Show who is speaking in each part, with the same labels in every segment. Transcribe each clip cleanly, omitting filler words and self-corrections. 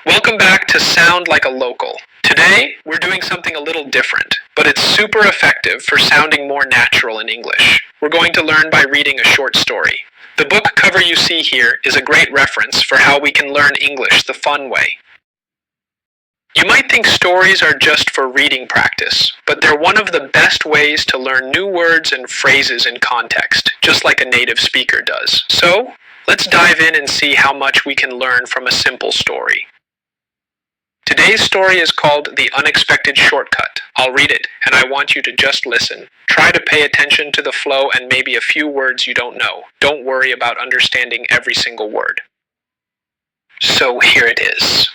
Speaker 1: Welcome back to Sound Like a Local. Today, we're doing something a little different, but it's super effective for sounding more natural in English. We're going to learn by reading a short story. The book cover you see here is a great reference for how we can learn English the fun way. You might think stories are just for reading practice, but they're one of the best ways to learn new words and phrases in context, just like a native speaker does. So, let's dive in and see how much we can learn from a simple story. Today's story is called The Unexpected Shortcut. I'll read it, and I want you to just listen. Try to pay attention to the flow and maybe a few words you don't know. Don't worry about understanding every single word. So here it is.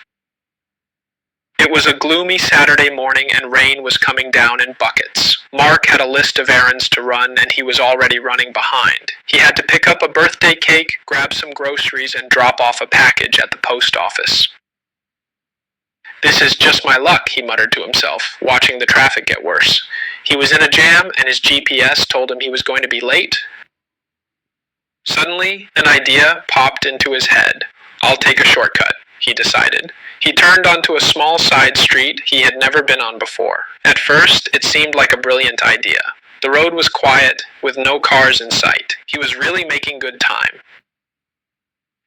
Speaker 1: It was a gloomy Saturday morning and rain was coming down in buckets. Mark had a list of errands to run and he was already running behind. He had to pick up a birthday cake, grab some groceries, and drop off a package at the post office. "This is just my luck," he muttered to himself, watching the traffic get worse. He was in a jam and his GPS told him he was going to be late. Suddenly, an idea popped into his head. "I'll take a shortcut," he decided. He turned onto a small side street he had never been on before. At first, it seemed like a brilliant idea. The road was quiet, with no cars in sight. He was really making good time.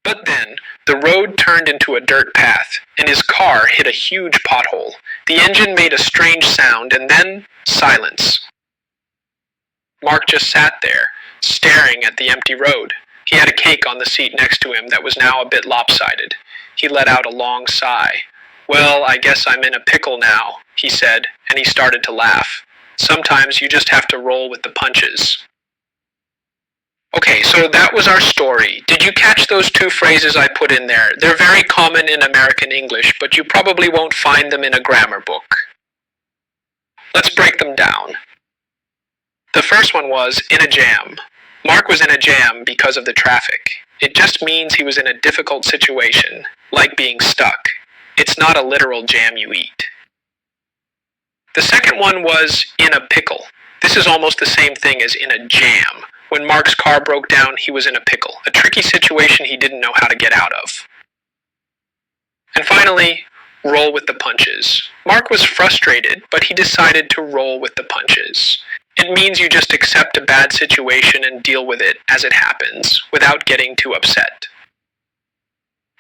Speaker 1: But then, the road turned into a dirt path, and his car hit a huge pothole. The engine made a strange sound, and then silence. Mark just sat there, staring at the empty road. He had a cake on the seat next to him that was now a bit lopsided. He let out a long sigh. "Well, I guess I'm in a pickle now," he said, and he started to laugh. Sometimes you just have to roll with the punches. Okay, so that was our story. Did you catch those two phrases I put in there? They're very common in American English, but you probably won't find them in a grammar book. Let's break them down. The first one was in a jam. Mark was in a jam because of the traffic. It just means he was in a difficult situation, like being stuck. It's not a literal jam you eat. The second one was in a pickle. This is almost the same thing as in a jam. When Mark's car broke down, he was in a pickle, a tricky situation he didn't know how to get out of. And finally, roll with the punches. Mark was frustrated, but he decided to roll with the punches. It means you just accept a bad situation and deal with it as it happens, without getting too upset.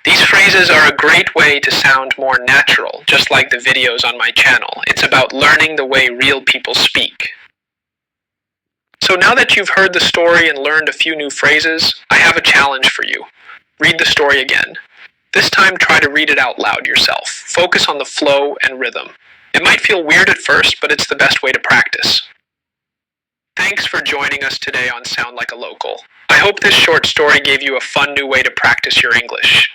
Speaker 1: These phrases are a great way to sound more natural, just like the videos on my channel. It's about learning the way real people speak. So now that you've heard the story and learned a few new phrases, I have a challenge for you. Read the story again. This time try to read it out loud yourself. Focus on the flow and rhythm. It might feel weird at first, but it's the best way to practice. Thanks for joining us today on Sound Like a Local. I hope this short story gave you a fun new way to practice your English.